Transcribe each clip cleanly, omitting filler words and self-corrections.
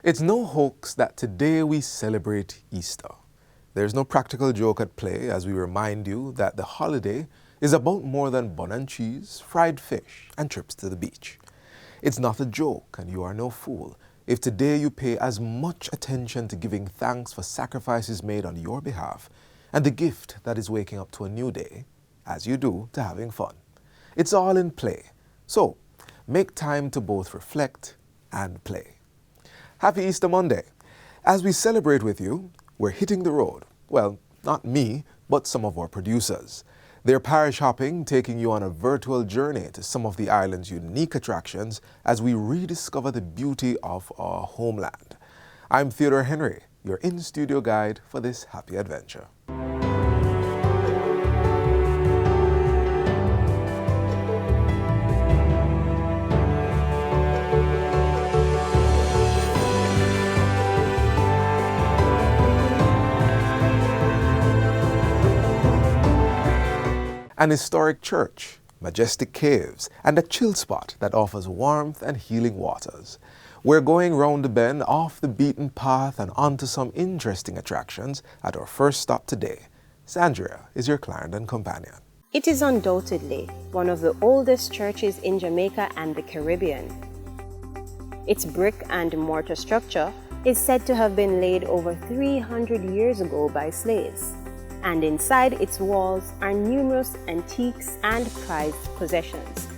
It's no hoax that today we celebrate Easter. There's no practical joke at play as we remind you that the holiday is about more than bun and cheese, fried fish, and trips to the beach. It's not a joke, and you are no fool if today you pay as much attention to giving thanks for sacrifices made on your behalf and the gift that is waking up to a new day as you do to having fun. It's all in play. So, make time to both reflect and play. Happy Easter Monday. As we celebrate with you, we're hitting the road. Well, not me, but some of our producers. They're parish hopping, taking you on a virtual journey to some of the island's unique attractions as we rediscover the beauty of our homeland. I'm Theodore Henry, your in-studio guide for this happy adventure. An historic church, majestic caves, and a chill spot that offers warmth and healing waters. We're going round the bend off the beaten path and onto some interesting attractions at our first stop today. Sandria is your Clarendon companion. It is undoubtedly one of the oldest churches in Jamaica and the Caribbean. Its brick and mortar structure is said to have been laid over 300 years ago by slaves. And inside its walls are numerous antiques and prized possessions.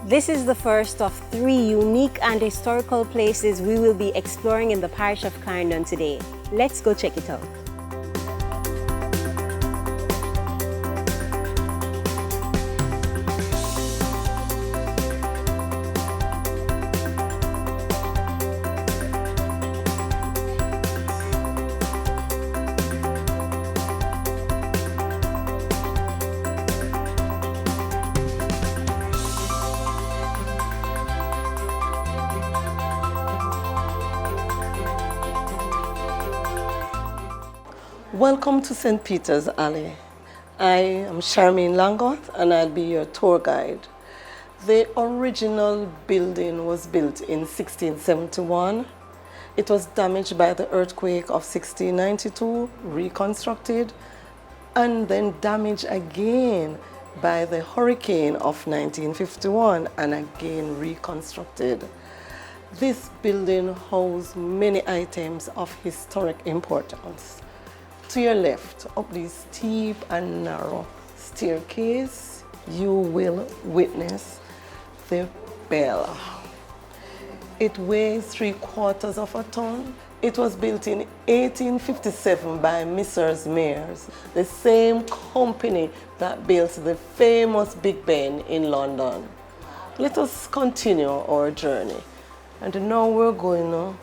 This is the first of 3 unique and historical places we will be exploring in the parish of Clarendon today. Let's go check it out. Welcome to St. Peter's Alley. I am Charmaine Langoth and I'll be your tour guide. The original building was built in 1671. It was damaged by the earthquake of 1692, reconstructed, and then damaged again by the hurricane of 1951 and again reconstructed. This building holds many items of historic importance. To your left, up this steep and narrow staircase, you will witness the bell. It weighs 3/4 of a ton. It was built in 1857 by Messrs. Mayers, the same company that built the famous Big Ben in London. Let us continue our journey. And now we're going to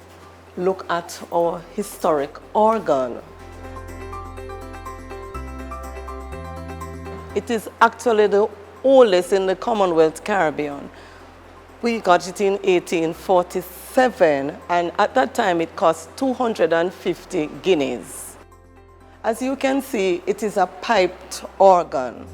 look at our historic organ. It is actually the oldest in the Commonwealth Caribbean. We got it in 1847, and at that time it cost 250 guineas. As you can see, it is a piped organ.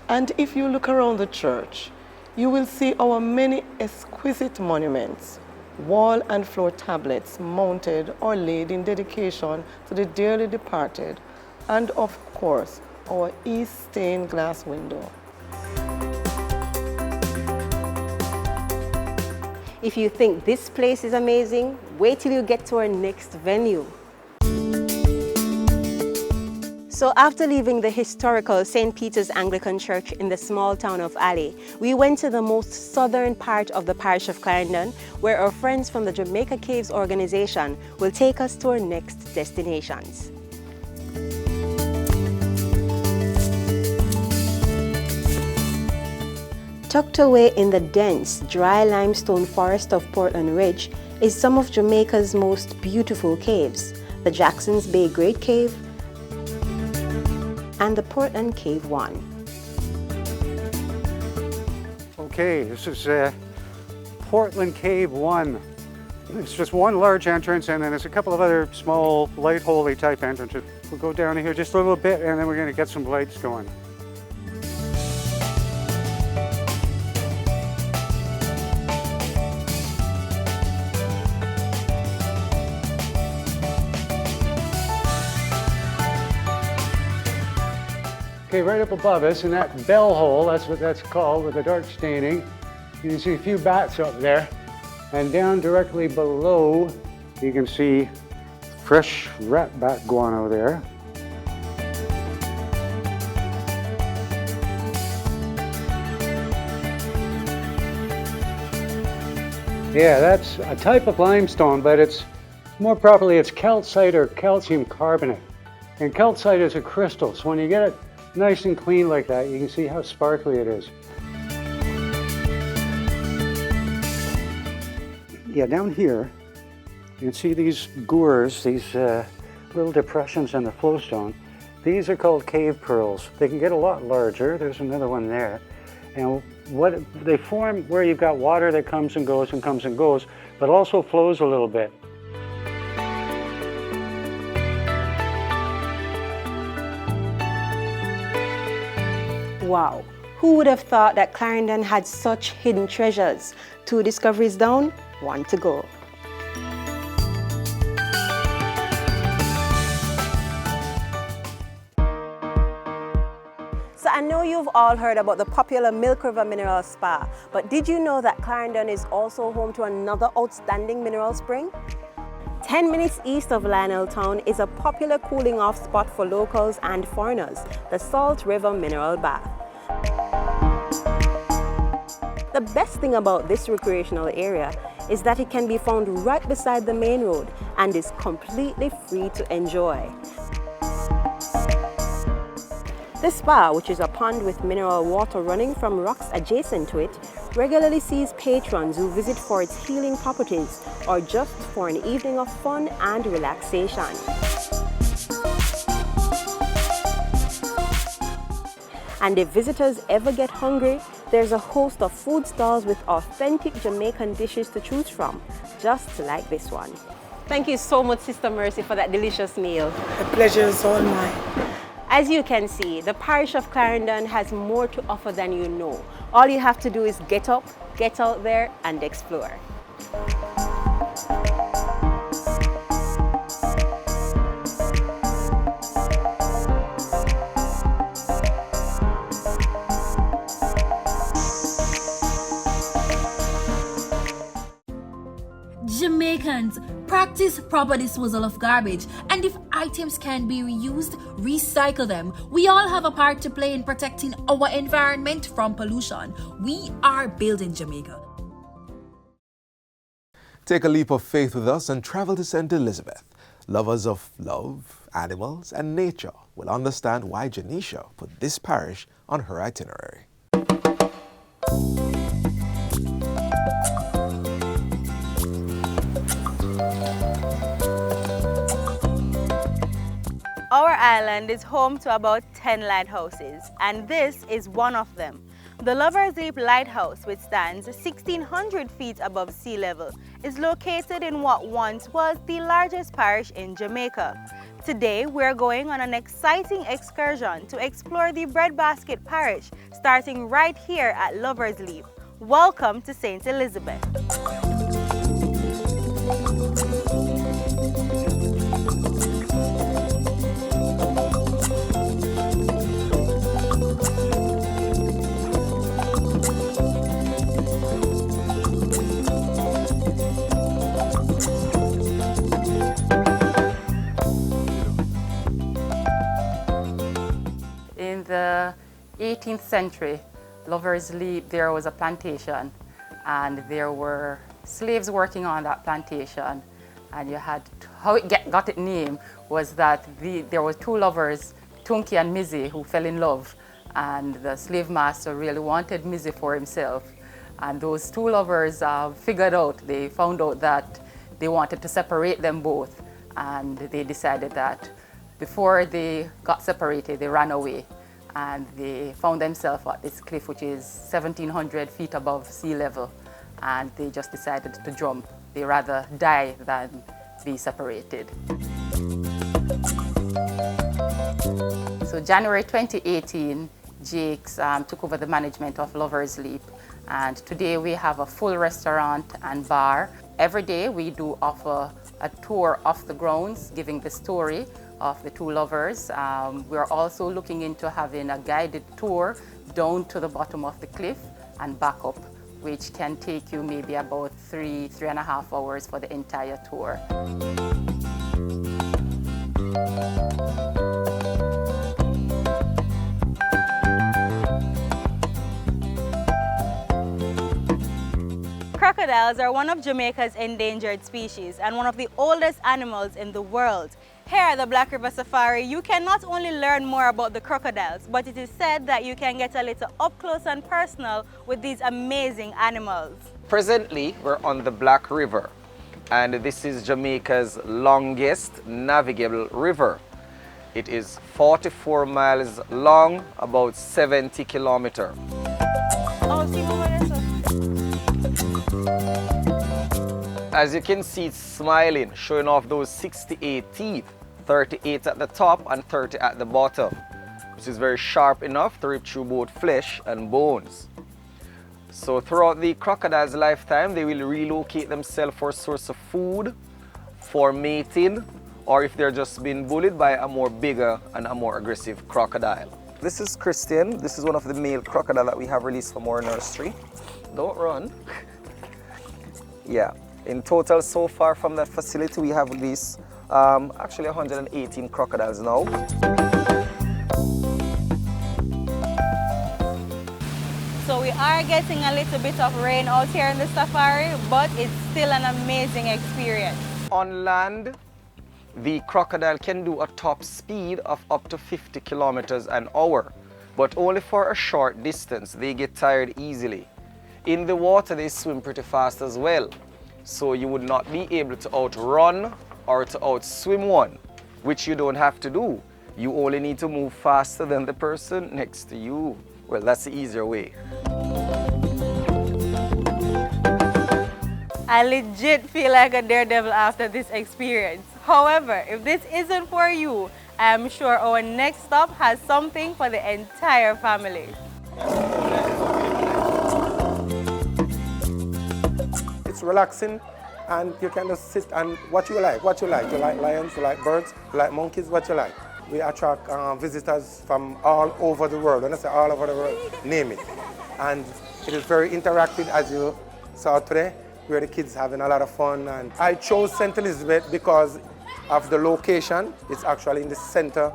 And if you look around the church, you will see our many exquisite monuments, wall and floor tablets mounted or laid in dedication to the dearly departed, and of course, our east stained glass window. If you think this place is amazing, wait till you get to our next venue. So after leaving the historical St. Peter's Anglican Church in the small town of Alley, we went to the most southern part of the parish of Clarendon, where our friends from the Jamaica Caves organization will take us to our next destinations. Tucked away in the dense, dry limestone forest of Portland Ridge is some of Jamaica's most beautiful caves, the Jackson's Bay Great Cave and the Portland Cave 1. Okay, this is Portland Cave 1. It's just one large entrance and then there's a couple of other small light holy type entrances. We'll go down here just a little bit and then we're going to get some lights going. Okay, right up above us in that bell hole, that's what that's called, with the dark staining, you can see a few bats up there. And down directly below, you can see fresh rat bat guano there. Yeah, that's a type of limestone, but it's more properly it's calcite or calcium carbonate. And calcite is a crystal, so when you get it nice and clean like that, you can see how sparkly it is. Yeah, down here, you can see these gours, these little depressions in the flowstone. These are called cave pearls. They can get a lot larger. There's another one there. And what they form where you've got water that comes and goes and comes and goes, but also flows a little bit. Wow, who would have thought that Clarendon had such hidden treasures? 2 discoveries down, 1 to go. So I know you've all heard about the popular Milk River Mineral Spa, but did you know that Clarendon is also home to another outstanding mineral spring? 10 minutes east of Lionel Town is a popular cooling off spot for locals and foreigners, the Salt River Mineral Bath. The best thing about this recreational area is that it can be found right beside the main road and is completely free to enjoy. The spa, which is a pond with mineral water running from rocks adjacent to it, regularly sees patrons who visit for its healing properties or just for an evening of fun and relaxation. And if visitors ever get hungry, there's a host of food stalls with authentic Jamaican dishes to choose from, just like this one. Thank you so much, Sister Mercy, for that delicious meal. The pleasure is all mine. As you can see, the parish of Clarendon has more to offer than you know. All you have to do is get up, get out there, and explore. Jamaicans, practice proper disposal of garbage, and if items can be reused, recycle them. We all have a part to play in protecting our environment from pollution. We are building Jamaica. Take a leap of faith with us and travel to St. Elizabeth. Lovers of love, animals, and nature will understand why Janisha put this parish on her itinerary. Our island is home to about 10 lighthouses, and this is one of them. The Lover's Leap Lighthouse, which stands 1,600 feet above sea level, is located in what once was the largest parish in Jamaica. Today, we're going on an exciting excursion to explore the Breadbasket Parish, starting right here at Lover's Leap. Welcome to St. Elizabeth. In the 18th century, Lover's Leap, there was a plantation, and there were slaves working on that plantation. And you had, how it got its name was that there were 2 lovers, Tunky and Mizzy, who fell in love. And the slave master really wanted Mizzy for himself. And those 2 lovers they found out that they wanted to separate them both. And they decided that before they got separated, they ran away. And they found themselves at this cliff, which is 1,700 feet above sea level. And they just decided to jump. They rather die than be separated. So January 2018, Jakes took over the management of Lover's Leap. And today we have a full restaurant and bar. Every day we do offer a tour of the grounds, giving the story. of the two lovers. We're also looking into having a guided tour down to the bottom of the cliff and back up, which can take you maybe about 3.5 hours for the entire tour. Crocodiles are one of Jamaica's endangered species and one of the oldest animals in the world. Here at the Black River Safari, you can not only learn more about the crocodiles, but it is said that you can get a little up close and personal with these amazing animals. Presently, we're on the Black River, and this is Jamaica's longest navigable river. It is 44 miles long, about 70 kilometers. Oh, see over there, sir. As you can see, it's smiling, showing off those 68 teeth, 38 at the top and 30 at the bottom, which is very sharp enough to rip through both flesh and bones. So throughout the crocodile's lifetime, they will relocate themselves for a source of food, for mating, or if they're just being bullied by a more bigger and a more aggressive crocodile. This is Christian. This is one of the male crocodile that we have released from our nursery. Don't run. Yeah. In total, so far from that facility, we have released actually 118 crocodiles now. So we are getting a little bit of rain out here in the safari, but it's still an amazing experience. On land, the crocodile can do a top speed of up to 50 kilometers an hour, but only for a short distance. They get tired easily. In the water, they swim pretty fast as well. So you would not be able to outrun or to outswim one, which you don't have to do. You only need to move faster than the person next to you. Well, that's the easier way. I legit feel like a daredevil after this experience. However, if this isn't for you, I'm sure our next stop has something for the entire family. It's relaxing, and you can just sit and what you like. You like lions, you like birds, you like monkeys, what you like. We attract visitors from all over the world. When I say all over the world, name it. And it is very interactive, as you saw today, where the kids having a lot of fun. And I chose St. Elizabeth because of the location. It's actually in the center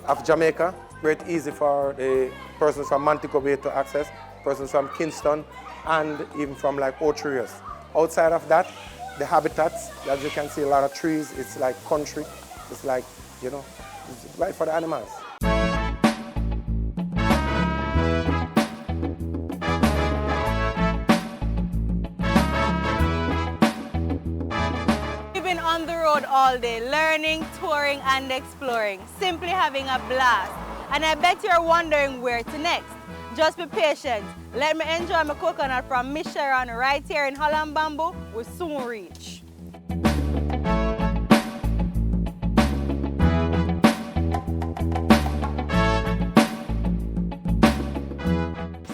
of Jamaica, where it's easy for the persons from Montego Bay to access, persons from Kingston, and even from like Ocho. Outside of that, the habitats, as you can see, a lot of trees. It's like country. It's like, you know, it's right for the animals. We've been on the road all day, learning, touring, and exploring, simply having a blast. And I bet you're wondering where to next. Just be patient. Let me enjoy my coconut from Miss Sharon right here in Holland Bamboo. We'll soon reach.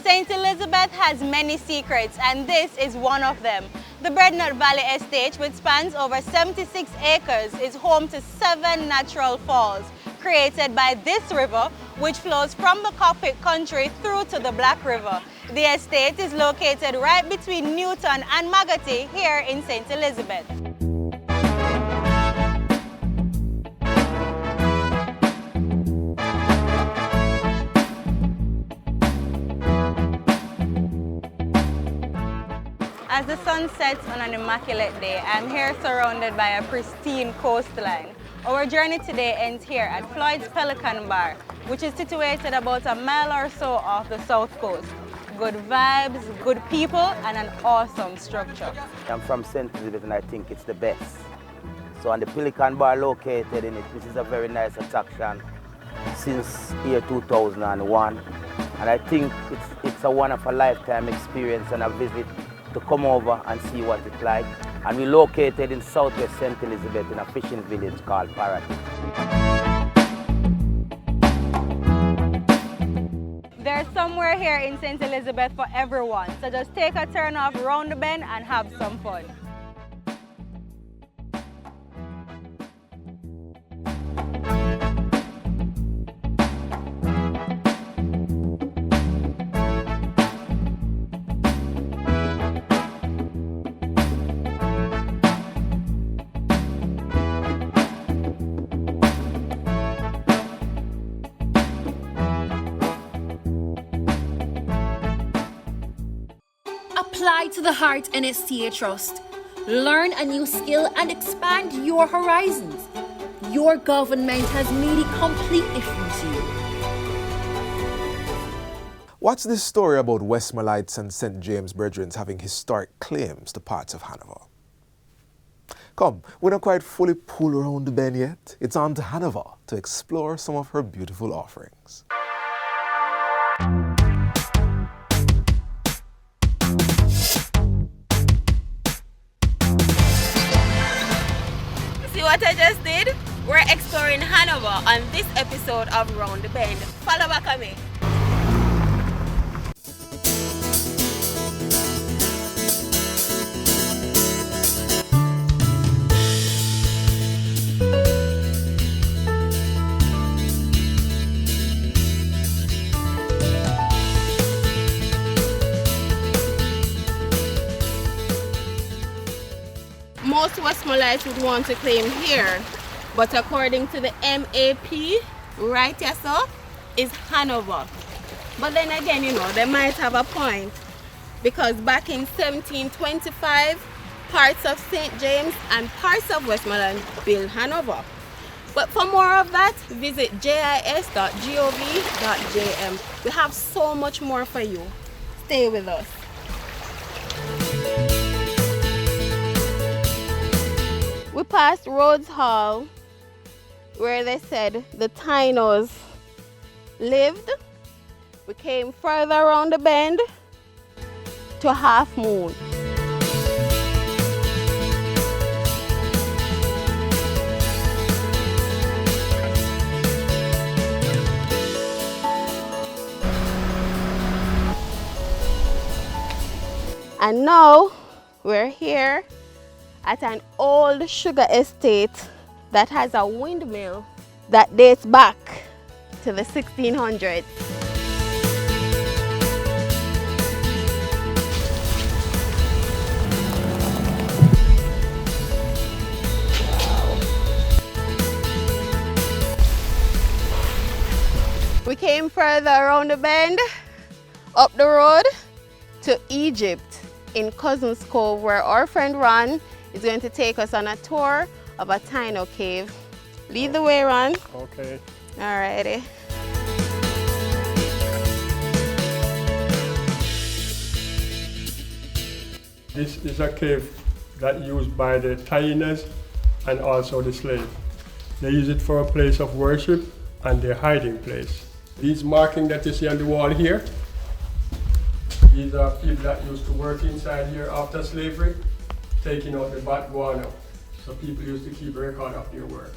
St. Elizabeth has many secrets, and this is one of them. The Breadnut Valley Estate, which spans over 76 acres, is home to 7 natural falls, created by this river, which flows from the Cockpit country through to the Black River. The estate is located right between Newton and Magotty here in St. Elizabeth. As the sun sets on an immaculate day, I'm here surrounded by a pristine coastline. Our journey today ends here at Floyd's Pelican Bar, which is situated about a mile or so off the south coast. Good vibes, good people, and an awesome structure. I'm from St. Elizabeth and I think it's the best. So on the Pelican Bar located in it, this is a very nice attraction since year 2001. And I think it's a one-of-a-lifetime experience and a visit to come over and see what it's like. And we're located in southwest St. Elizabeth in a fishing village called Paraty. There's somewhere here in St. Elizabeth for everyone, so just take a turn off around the bend and have some fun. Apply to the Heart NSTA Trust. Learn a new skill and expand your horizons. Your government has made it completely free to you. What's this story about Westmorlites and St. James Brethren having historic claims to parts of Hanover? Come, we're not quite fully pulled around the bend yet. It's on to Hanover to explore some of her beautiful offerings. See what I just did? We're exploring Hanover on this episode of Round the Bend. Follow back on me. Most Westmorlites would want to claim here, but according to the MAP, right here so, is Hanover. But then again, you know, they might have a point, because back in 1725, parts of St. James and parts of Westmoreland built Hanover. But for more of that, visit jis.gov.jm. We have so much more for you. Stay with us. We passed Rhodes Hall, where they said the Tainos lived. We came further around the bend to Half Moon. And now we're here at an old sugar estate that has a windmill that dates back to the 1600s. We came further around the bend, up the road to Egypt in Cousins Cove, where our friend Ron is going to take us on a tour of a Taino cave. Lead the way, Ron. Okay. Alrighty. This is a cave that used by the Tainas and also the slaves. They use it for a place of worship and their hiding place. These markings that you see on the wall here, these are people that used to work inside here after slavery, taking out the bad guano. So people used to keep a record of their work.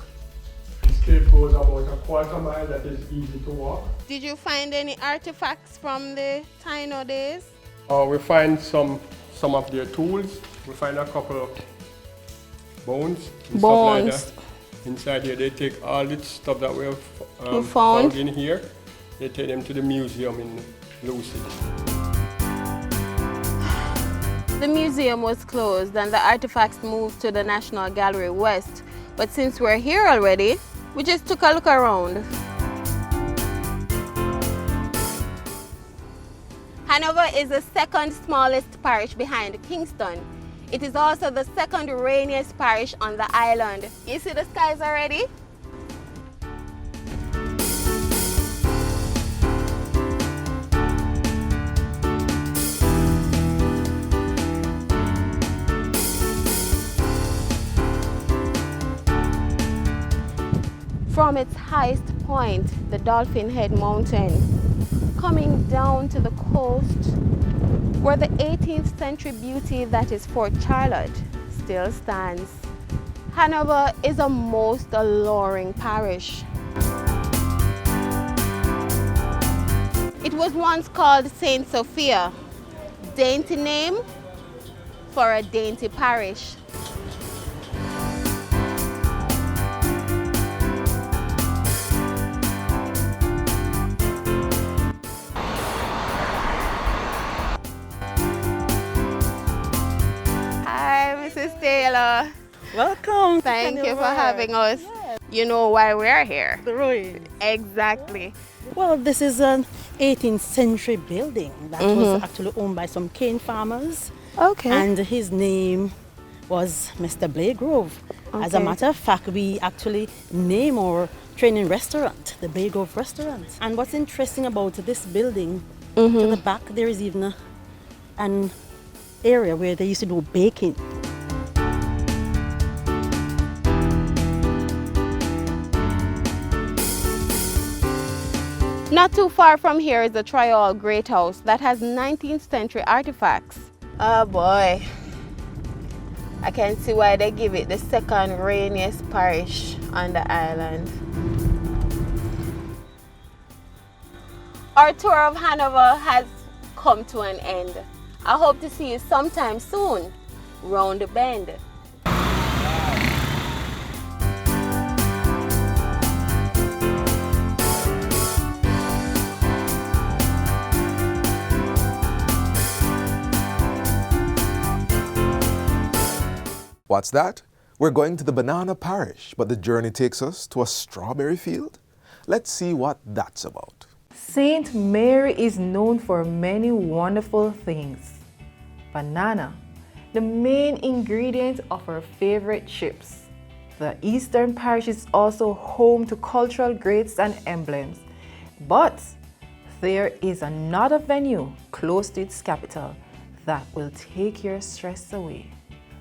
This cave goes about a quarter mile that is easy to walk. Did you find any artifacts from the Taino days? We find some of their tools. We find a couple of bones. And stuff like that. Inside here, they take all the stuff that we have found in here. They take them to the museum in Lucid. The museum was closed and the artifacts moved to the National Gallery West. But since we're here already, we just took a look around. Hanover is the second smallest parish behind Kingston. It is also the second rainiest parish on the island. You see the skies already? From its highest point, the Dolphin Head Mountain, coming down to the coast, where the 18th century beauty that is Fort Charlotte still stands. Hanover is a most alluring parish. It was once called St. Sophia, dainty name for a dainty parish. Taylor. Welcome. Thank you for having us. Yes. You know why we're here. The ruins. Exactly. Well, this is an 18th century building that was actually owned by some cane farmers. Okay. And his name was Mr. Blake Grove. As a Okay. matter of fact, we actually name our training restaurant the Blake Grove Restaurant. And what's interesting about this building, to the back there is even an area where they used to do baking. Not too far from here is the Trial Great House that has 19th century artifacts. Oh boy, I can see why they give it the second rainiest parish on the island. Our tour of Hanover has come to an end. I hope to see you sometime soon, round the bend. What's that? We're going to the banana parish, but the journey takes us to a strawberry field? Let's see what that's about. St. Mary is known for many wonderful things. Banana, the main ingredient of her favorite chips. The Eastern Parish is also home to cultural greats and emblems. But there is another venue close to its capital that will take your stress away.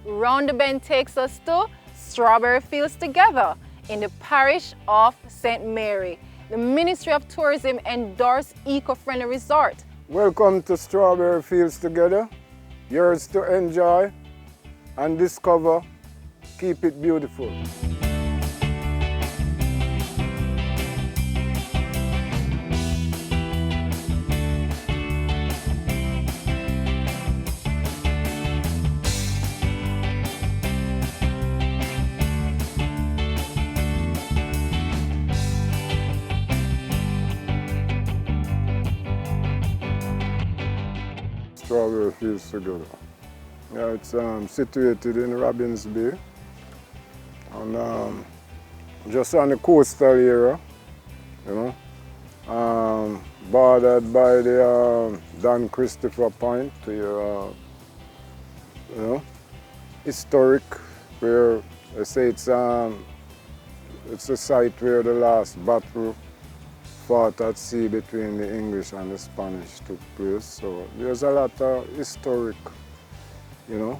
Round the Bend takes us to Strawberry Fields Together in the parish of St. Mary. The Ministry of Tourism endorsed eco-friendly resort. Welcome to Strawberry Fields Together. Yours to enjoy and discover. Keep it beautiful. Strawberry Fields Together. Yeah, it's situated in Robins Bay and just on the coastal area, you know, bordered by the Don Christopher Point, the you know, historic, where they say it's a site where the last battle fought at sea between the English and the Spanish took place. So there's a lot of historic, you know.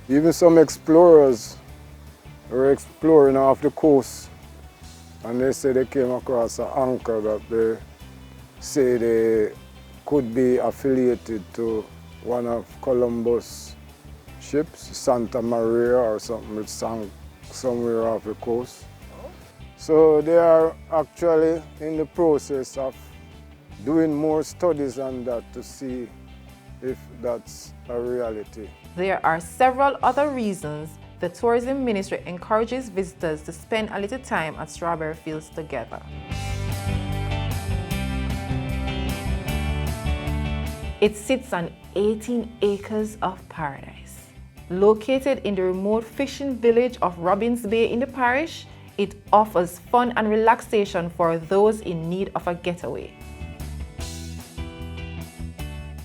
Even some explorers were exploring off the coast and they say they came across an anchor that they say they could be affiliated to one of Columbus' ships, Santa Maria or something, which sank somewhere off the coast. So they are actually in the process of doing more studies on that to see if that's a reality. There are several other reasons the Tourism Ministry encourages visitors to spend a little time at Strawberry Fields Together. It sits on 18 acres of paradise. Located in the remote fishing village of Robins Bay in the parish, it offers fun and relaxation for those in need of a getaway.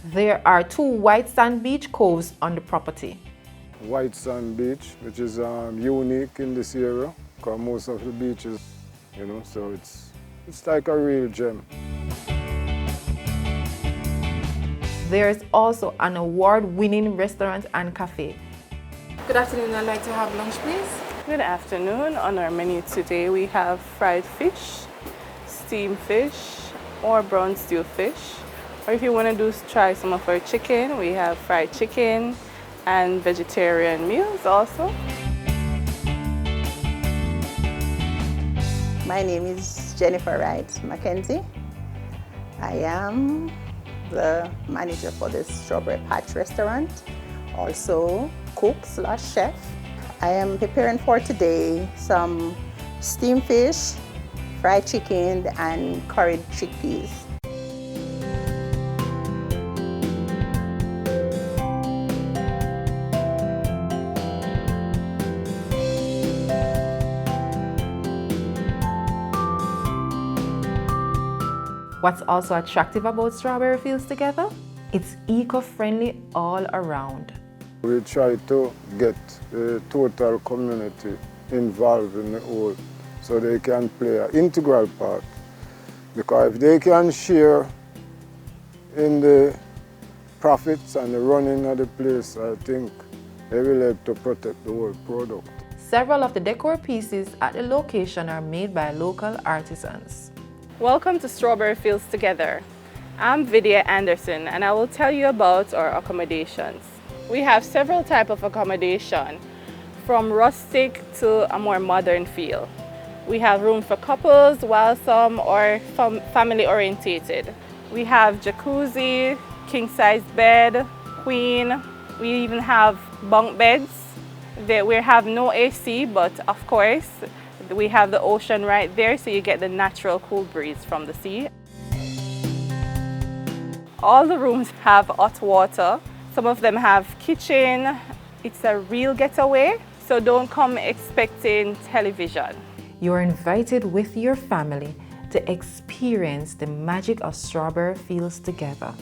There are 2 white sand beach coves on the property. White Sand Beach, which is unique in this area, because most of the beaches, you know, so it's like a real gem. There is also an award-winning restaurant and cafe. Good afternoon, I'd like to have lunch, please. Good afternoon. On our menu today we have fried fish, steamed fish, or brown stew fish. Or if you want to try some of our chicken, we have fried chicken and vegetarian meals also. My name is Jennifer Wright Mackenzie. I am the manager for the Strawberry Patch restaurant, also cook/chef. I am preparing for today some steamed fish, fried chicken, and curried chickpeas. What's also attractive about Strawberry Fields Together? It's eco-friendly all around. We try to get the total community involved in the whole so they can play an integral part. Because if they can share in the profits and the running of the place, I think they will help to protect the whole product. Several of the decor pieces at the location are made by local artisans. Welcome to Strawberry Fields Together. I'm Vidya Anderson and I will tell you about our accommodations. We have several types of accommodation, from rustic to a more modern feel. We have room for couples, while some are family orientated. We have jacuzzi, king-size bed, queen. We even have bunk beds. We have no AC, but of course, we have the ocean right there, so you get the natural cool breeze from the sea. All the rooms have hot water. Some of them have kitchen. It's a real getaway, so don't come expecting television. You're invited with your family to experience the magic of Strawberry Fields Together.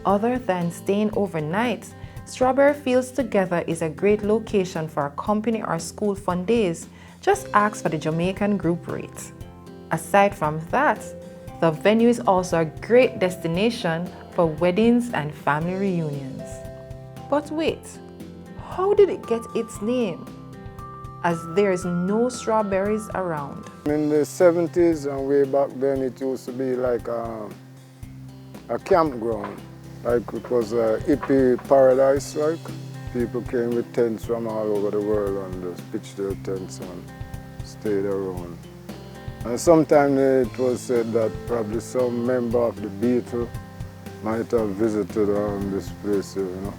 Other than staying overnight, Strawberry Fields Together is a great location for a company or school fun days. Just ask for the Jamaican group rate. Aside from that, the venue is also a great destination for weddings and family reunions. But wait, how did it get its name? As there is no strawberries around. In the 70s and way back then, it used to be like a campground. Like it was a hippie paradise, like. People came with tents from all over the world and just pitched their tents and stayed around. And sometimes it was said that probably some member of the Beatles might have visited this place here, you know.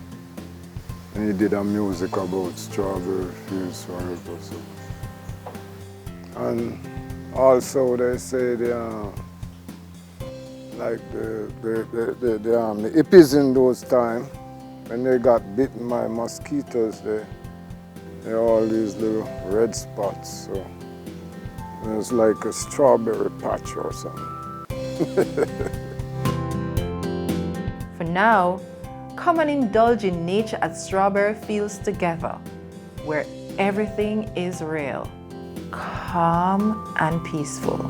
And he did a music about Strawberry Fields forever. So. And also they say the hippies in those times, when they got bitten by mosquitoes, they had all these little red spots. So it was like a strawberry patch or something. For now, come and indulge in nature at Strawberry Fields Together, where everything is real, calm and peaceful.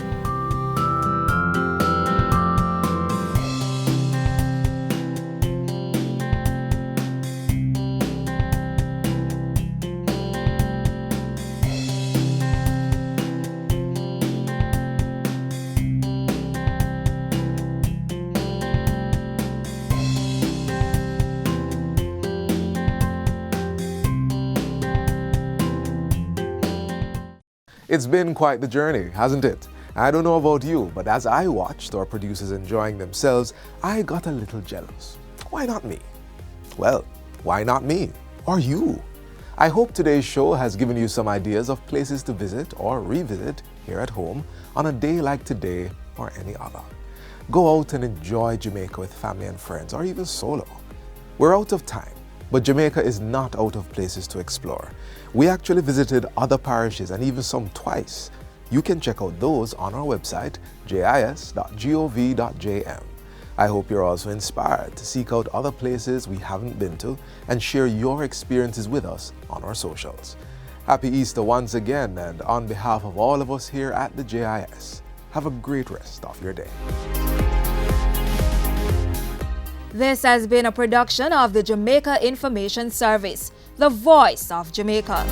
It's been quite the journey, hasn't it? I don't know about you, but as I watched our producers enjoying themselves, I got a little jealous. Why not me? Well, why not me? Or you? I hope today's show has given you some ideas of places to visit or revisit here at home on a day like today or any other. Go out and enjoy Jamaica with family and friends, or even solo. We're out of time, but Jamaica is not out of places to explore. We actually visited other parishes and even some twice. You can check out those on our website, jis.gov.jm. I hope you're also inspired to seek out other places we haven't been to and share your experiences with us on our socials. Happy Easter once again, and on behalf of all of us here at the JIS, have a great rest of your day. This has been a production of the Jamaica Information Service, the voice of Jamaica.